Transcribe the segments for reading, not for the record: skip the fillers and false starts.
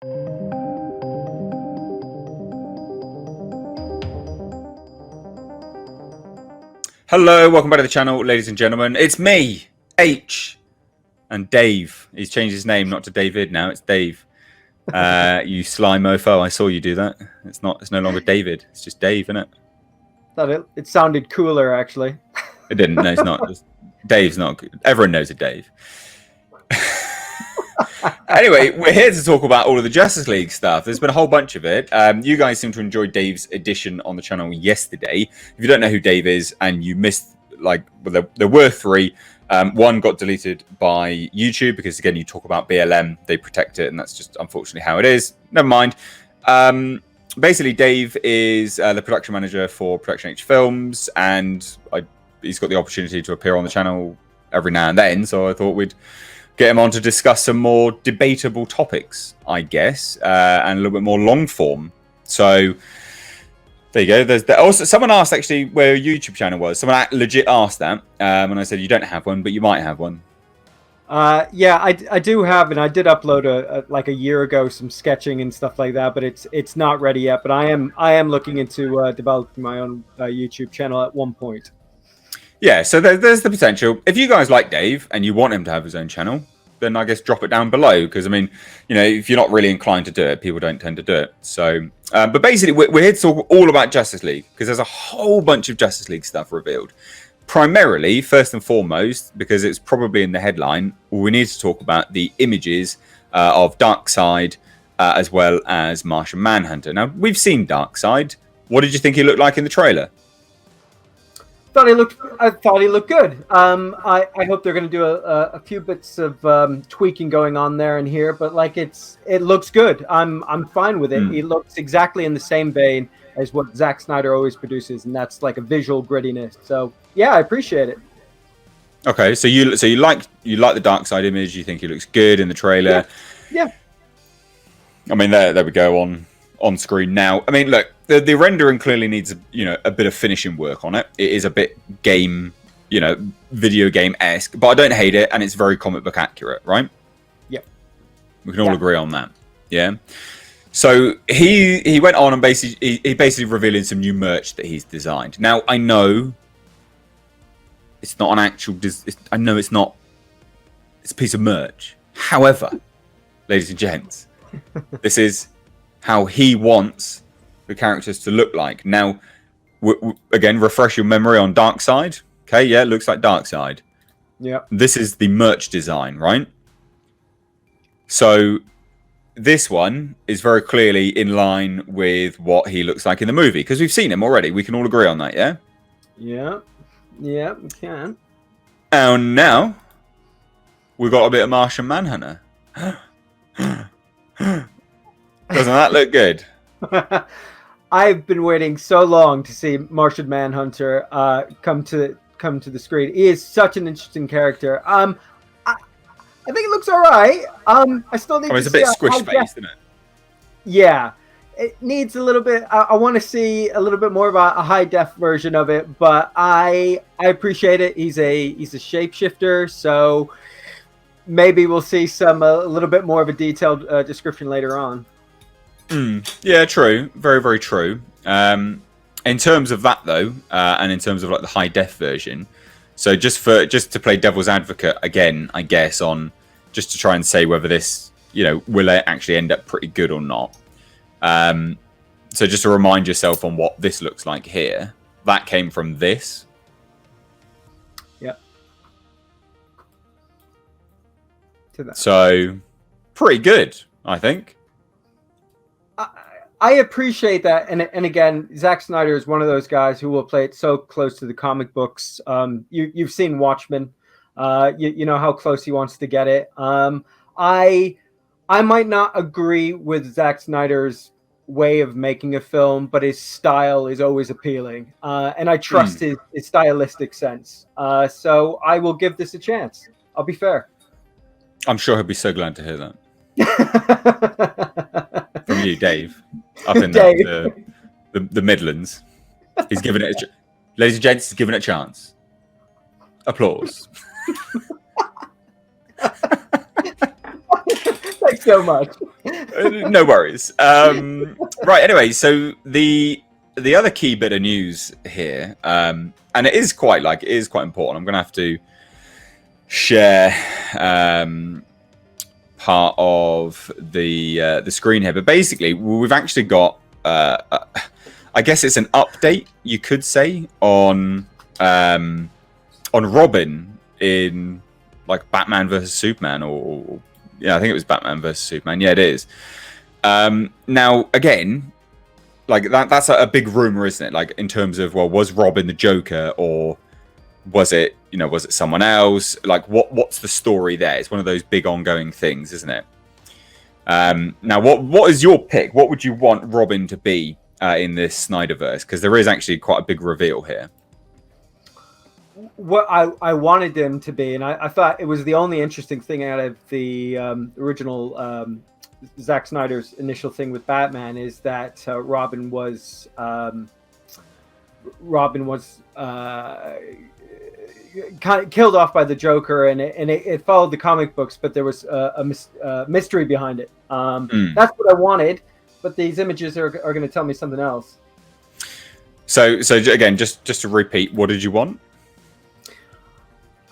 Hello, welcome back to the channel, ladies and gentlemen. It's me, H, and Dave. He's changed his name, not to David now. It's Dave. You sly mofo! I saw you do that. It's no longer David. It's just Dave, isn't it? Thought it sounded cooler, actually. It didn't. No, it's not. Dave's not. Everyone knows a Dave. Anyway, we're here to talk about all of the Justice League stuff. There's been a whole bunch of it. You guys seem to enjoy Dave's edition on the channel yesterday. If you don't know who Dave is and you missed, there were three. One got deleted by YouTube because, again, you talk about BLM, they protect it, and that's just unfortunately how it is. Never mind. Basically, Dave is the production manager for Production H Films, and he's got the opportunity to appear on the channel every now and then, so I thought we'd get him on to discuss some more debatable topics, I guess, and a little bit more long form. So there you go. Also, someone asked actually where a YouTube channel was. Someone legit asked that, and I said you don't have one, but you might have one. Yeah, I do have, and I did upload like a year ago some sketching and stuff like that, but it's not ready yet. But I am looking into developing my own YouTube channel at one point. Yeah, so there's the potential. If you guys like Dave and you want him to have his own channel, then I guess drop it down below. Because, I mean, if you're not really inclined to do it, people don't tend to do it. So, but basically, we're here to talk all about Justice League. Because there's a whole bunch of Justice League stuff revealed. Primarily, first and foremost, because it's probably in the headline, we need to talk about the images of Darkseid as well as Martian Manhunter. Now, we've seen Darkseid. What did you think he looked like in the trailer? I thought he looked good. I hope they're going to do a few bits of tweaking going on there and here, but it looks good. I'm fine with it. He looks exactly in the same vein as what Zack Snyder always produces, and that's like a visual grittiness. So yeah, I appreciate it. Okay, so you like the Darkseid image. You think he looks good in the trailer? Yeah. I mean, there we go on screen now. I mean, look, the rendering clearly needs a bit of finishing work on it. It is a bit video game-esque, but I don't hate it, and it's very comic book accurate, right? Yeah. We can all agree on that. Yeah. So he went on and basically revealing some new merch that he's designed. Now I know it's not an actual. I know it's not. It's a piece of merch. However, ladies and gents, this is how he wants the characters to look like. Now, again, refresh your memory on Darkseid. Okay, yeah, it looks like Darkseid. Yeah. This is the merch design, right? So this one is very clearly in line with what he looks like in the movie, because we've seen him already. We can all agree on that, yeah? Yeah. Yeah, we can. And now, we've got a bit of Martian Manhunter. Doesn't that look good? I've been waiting so long to see Martian Manhunter come to the screen. He is such an interesting character. I think it looks all right. I still need to it's see a bit squish-faced, isn't it? Yeah. It needs a little bit. I want to see a little bit more of a high-def version of it, but I appreciate it. He's a shapeshifter, so maybe we'll see a little bit more of a detailed description later on. Yeah, true. Very, very true. In terms of that, though, and in terms of like the high def version, so just to play devil's advocate again, I guess, on just to try and say whether this, will it actually end up pretty good or not. So just to remind yourself on what this looks like here, that came from this. Yeah. To that. So pretty good, I think. I appreciate that, and again, Zack Snyder is one of those guys who will play it so close to the comic books. You've seen Watchmen, you know how close he wants to get it. I might not agree with Zack Snyder's way of making a film, but his style is always appealing, and I trust his stylistic sense. So I will give this a chance. I'll be fair. I'm sure he'll be so glad to hear that. From you, Dave, up in the Midlands. He's giving it ladies and gents, he's giving it a chance. Applause. so much. No worries. Right. Anyway, so the other key bit of news here, and it is quite important. I'm going to have to share part of the screen here, but basically we've actually got I guess it's an update, you could say, on Robin in like Batman versus Superman, or yeah, I think it was Batman versus Superman. Yeah, it is. Now again, like that's a big rumor, isn't it? Like in terms of, well, was Robin the Joker, or was it someone else? Like what's the story there? It's one of those big ongoing things, isn't it? Now what is your pick? What would you want Robin to be in this Snyderverse? Because there is actually quite a big reveal here. What I wanted them to be, and I thought it was the only interesting thing out of the original Zack Snyder's initial thing with Batman, is that Robin was kind of killed off by the Joker, and it followed the comic books, but there was a mystery behind it. That's what I wanted, but these images are going to tell me something else. So again, just to repeat, what did you want?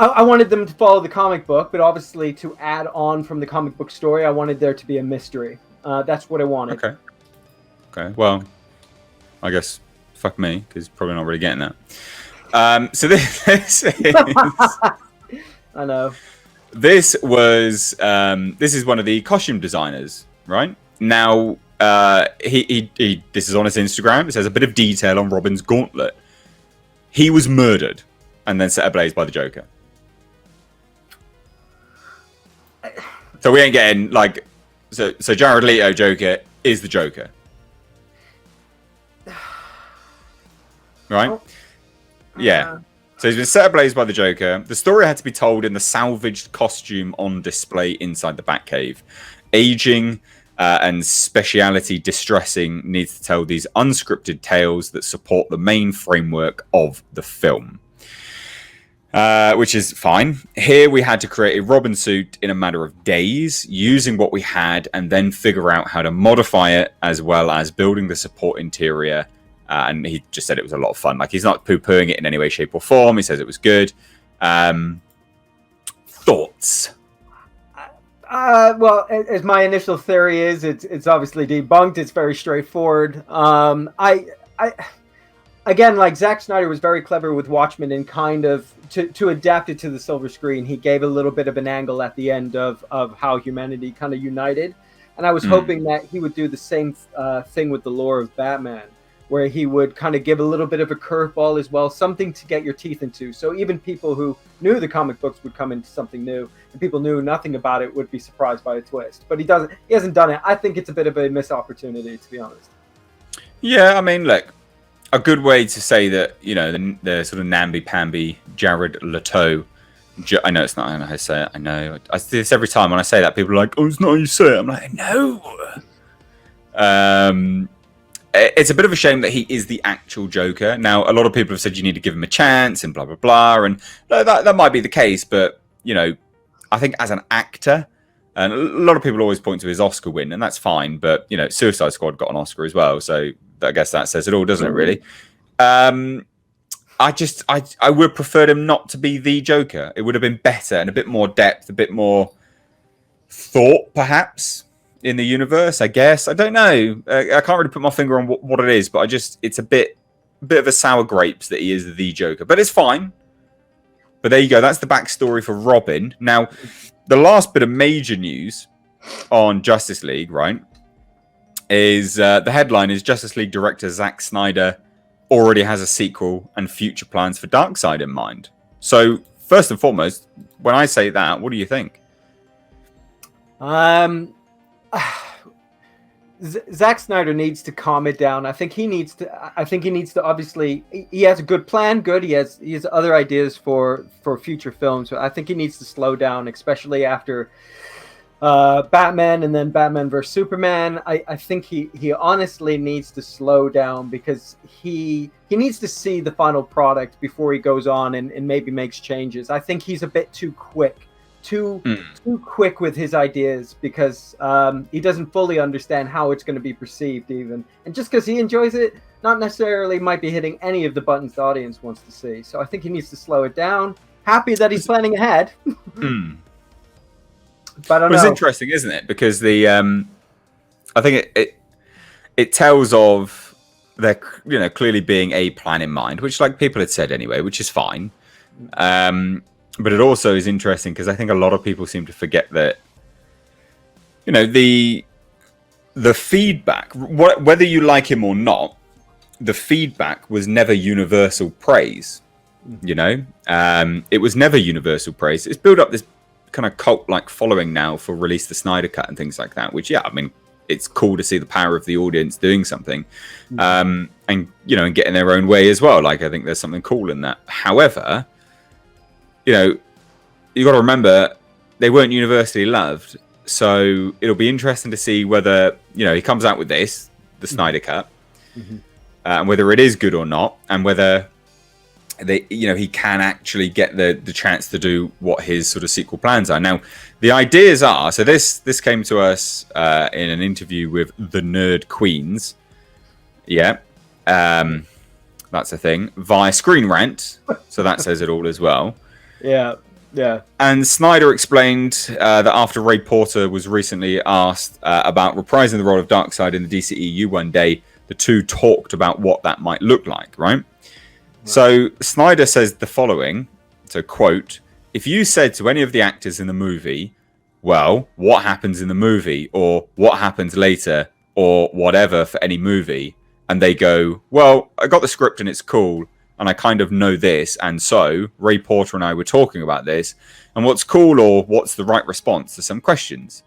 I wanted them to follow the comic book, but obviously to add on from the comic book story, I wanted there to be a mystery. That's what I wanted. Okay. Well, I guess fuck me, because probably not really getting that. So this is... I know. This is one of the costume designers, right? Now, he this is on his Instagram. It says a bit of detail on Robin's gauntlet. He was murdered and then set ablaze by the Joker. So we ain't getting like, so Jared Leto Joker is the Joker, right? Oh. Yeah. So he's been set ablaze by the Joker. The story had to be told in the salvaged costume on display inside the Batcave. Aging and speciality distressing needs to tell these unscripted tales that support the main framework of the film. Which is fine. Here we had to create a Robin suit in a matter of days, using what we had, and then figure out how to modify it, as well as building the support interior. And he just said it was a lot of fun. Like, he's not poo-pooing it in any way, shape, or form. He says it was good. Thoughts? Well, as my initial theory is, it's obviously debunked. It's very straightforward. Again, like, Zack Snyder was very clever with Watchmen, and kind of to adapt it to the silver screen. He gave a little bit of an angle at the end of how humanity kind of united. And I was hoping that he would do the same thing with the lore of Batman, where he would kind of give a little bit of a curveball as well, something to get your teeth into. So even people who knew the comic books would come into something new, and people knew nothing about it would be surprised by a twist. But he hasn't done it. I think it's a bit of a missed opportunity, to be honest. Yeah, I mean, look, a good way to say that, you know, the sort of namby-pamby Jared Leto. I know it's not how I say it. I know. I do this every time when I say that. People are like, "Oh, it's not how you say it." I'm like, "No." It's a bit of a shame that he is the actual Joker. Now, a lot of people have said you need to give him a chance and blah blah blah, and that might be the case. But you know, I think as an actor, and a lot of people always point to his Oscar win, and that's fine. But you know, Suicide Squad got an Oscar as well, so I guess that says it all, doesn't it? Really. I would prefer him not to be the Joker. It would have been better and a bit more depth, a bit more thought, perhaps, in the universe. I guess, I don't know. I can't really put my finger on what it is, but it's a bit of a sour grapes that he is the Joker. But it's fine. But there you go. That's the backstory for Robin. Now, the last bit of major news on Justice League, right, is the headline is Justice League director Zack Snyder already has a sequel and future plans for Darkseid in mind. So, first and foremost, when I say that, what do you think? Zack Snyder needs to calm it down. I think he needs to obviously, he has a good plan. Good. He has other ideas for future films. So I think he needs to slow down, especially after Batman and then Batman vs Superman. I think he honestly needs to slow down, because he needs to see the final product before he goes on and maybe makes changes. I think he's a bit too quick too quick with his ideas because he doesn't fully understand how it's going to be perceived even. And just because he enjoys it, not necessarily might be hitting any of the buttons the audience wants to see. So I think he needs to slow it down. Happy that he's planning ahead. But I don't know. It's interesting, isn't it? Because the I think it tells of there, you know, clearly being a plan in mind, which like people had said anyway, which is fine. But it also is interesting because I think a lot of people seem to forget that, you know, the feedback, whether you like him or not, the feedback was never universal praise. You know, it was never universal praise. It's built up this kind of cult-like following now for Release the Snyder Cut and things like that, which, yeah, I mean, it's cool to see the power of the audience doing something, and, you know, and getting their own way as well. Like, I think there's something cool in that. However, you know, you got to remember they weren't universally loved. So it'll be interesting to see whether, you know, he comes out with this, the Snyder Cut, and whether it is good or not, and whether they, you know, he can actually get the chance to do what his sort of sequel plans are. Now, the ideas are, so this came to us in an interview with the Nerd Queens. Yeah. That's a thing. Via Screen Rant. So that says it all as well. Yeah. Yeah. And Snyder explained that after Ray Porter was recently asked about reprising the role of Darkseid in the DCEU one day, the two talked about what that might look like, right? So Snyder says the following, so quote, if you said to any of the actors in the movie, well, what happens in the movie, or what happens later, or whatever for any movie, and they go, well, I got the script and it's cool, and I kind of know this, and so Ray Porter and I were talking about this, and what's cool or what's the right response to some questions.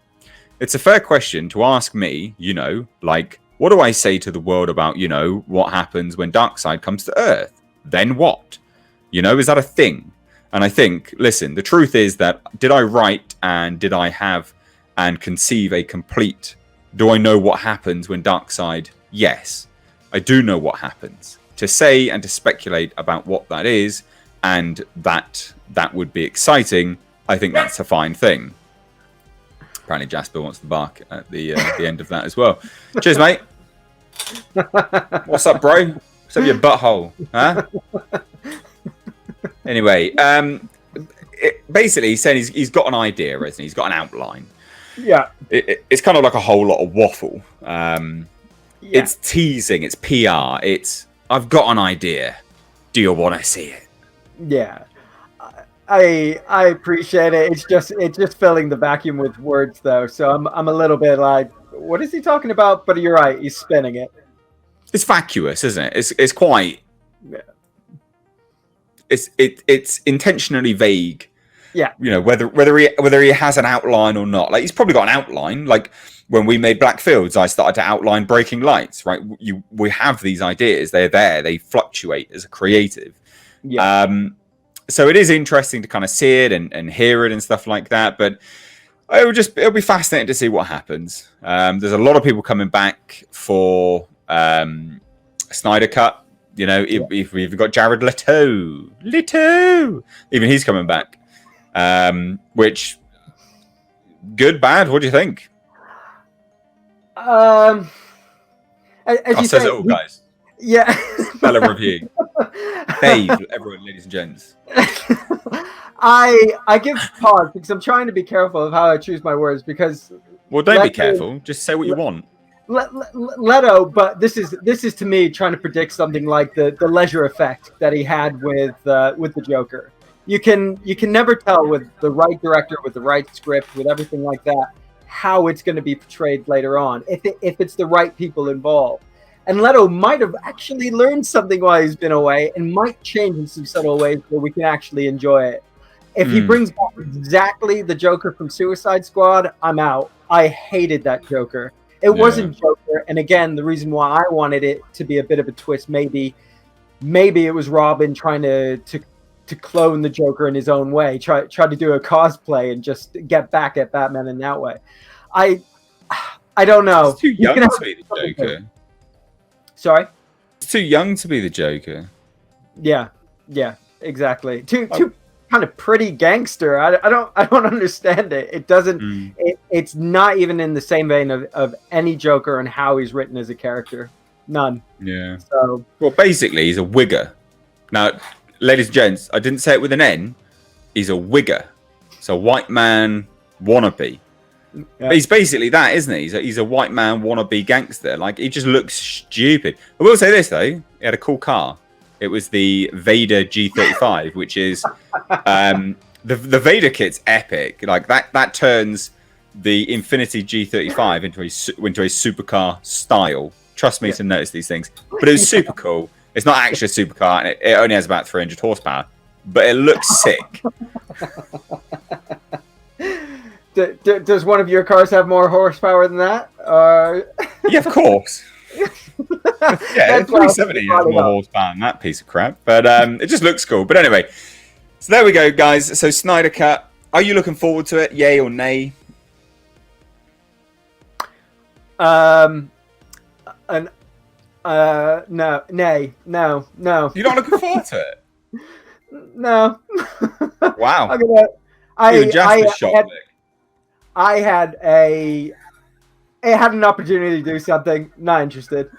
It's a fair question to ask me, you know, like, what do I say to the world about, you know, what happens when Darkseid comes to Earth? Then what? You know, is that a thing? And I think, listen, the truth is that did I write and did I have and conceive a complete, do I know what happens when Darkseid? Yes, I do know what happens. To say and to speculate about what that is and that would be exciting, I think that's a fine thing. Apparently Jasper wants to bark at the end of that as well. Cheers, mate. What's up, bro? What's up your butthole? Huh? Anyway, basically he's saying he's got an idea, isn't he? He's got an outline. Yeah. It's kind of like a whole lot of waffle. It's teasing, it's PR, it's I've got an idea. Do you want to see it? Yeah. I appreciate it. It's just filling the vacuum with words though. So I'm a little bit like, what is he talking about? But you're right, he's spinning it. It's vacuous, isn't it? It's quite. Yeah. It's intentionally vague. Yeah. You know, whether he has an outline or not. Like he's probably got an outline. Like when we made Black Fields, I started to outline Breaking Lights. Right. We have these ideas. They're there. They fluctuate as a creative. Yeah. So it is interesting to kind of see it and hear it and stuff like that. But it'll be fascinating to see what happens. There's a lot of people coming back for. Snyder Cut, you know, if we've got Jared Leto, even he's coming back. Which good, bad? What do you think? As you says it all, guys. Yeah. Fellow review. Dave, everyone, ladies and gents. I give pause because I'm trying to be careful of how I choose my words because. Well, don't be careful. Just say what you want. Leto, but this is to me trying to predict something like the leisure effect that he had with the Joker. You can never tell with the right director, with the right script, with everything like that, how it's going to be portrayed later on if it's the right people involved. And Leto might have actually learned something while he's been away and might change in some subtle ways where we can actually enjoy it. If he brings back exactly the Joker from Suicide Squad, I'm out. I hated that Joker. It wasn't Joker, and again, the reason why I wanted it to be a bit of a twist, maybe it was Robin trying to clone the Joker in his own way, try to do a cosplay and just get back at Batman in that way. I don't know. He's too young to be the Joker. Sorry? He's too young to be the Joker. Yeah, exactly. Too kind of pretty gangster. I don't understand it. It doesn't. It's not even in the same vein of any Joker and how he's written as a character. None. Yeah. So well, basically, he's a wigger. Now, ladies and gents, I didn't say it with an N. He's a wigger. It's a white man wannabe. Yeah. He's basically that, isn't he? He's a white man wannabe gangster. Like, he just looks stupid. I will say this, though. He had a cool car. It was the Vader G35, which is... the Vader kit's epic. Like, that turns the Infinity G35 into a supercar style. Trust me to notice these things. But it was super cool. It's not actually a supercar, and it only has about 300 horsepower. But it looks sick. Does one of your cars have more horsepower than that? Yeah, of course. Yeah, 370 has more horsepower than that piece of crap. But it just looks cool. But anyway, so there we go, guys. So Snyder Cut. Are you looking forward to it? Yay or nay? No, nay, no. You're not looking forward to it? No. Wow. I had an opportunity to do something. Not interested.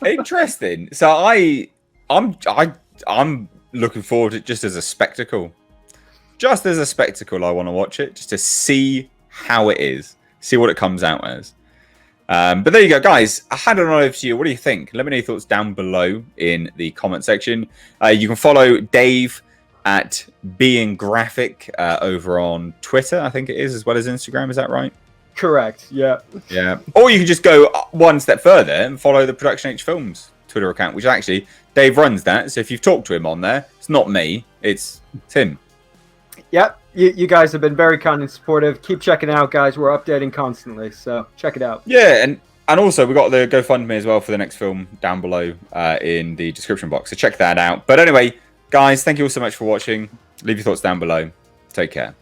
Interesting. So I'm looking forward to it just as a spectacle. Just as a spectacle, I want to watch it just to see how it is, see what it comes out as. But there you go, guys. I hand it on over to you. What do you think? Let me know your thoughts down below in the comment section. You can follow Dave at Being Graphic over on Twitter, I think it is, as well as Instagram. Is that right? Correct. Yeah. Yeah. Or you can just go one step further and follow the Production H Films Twitter account, which actually Dave runs that. So if you've talked to him on there, it's not me, it's him. Yep. You guys have been very kind and supportive. Keep checking it out, guys. We're updating constantly, so check it out. Yeah, and also we've got the GoFundMe as well for the next film down below in the description box. So check that out. But anyway, guys, thank you all so much for watching. Leave your thoughts down below. Take care.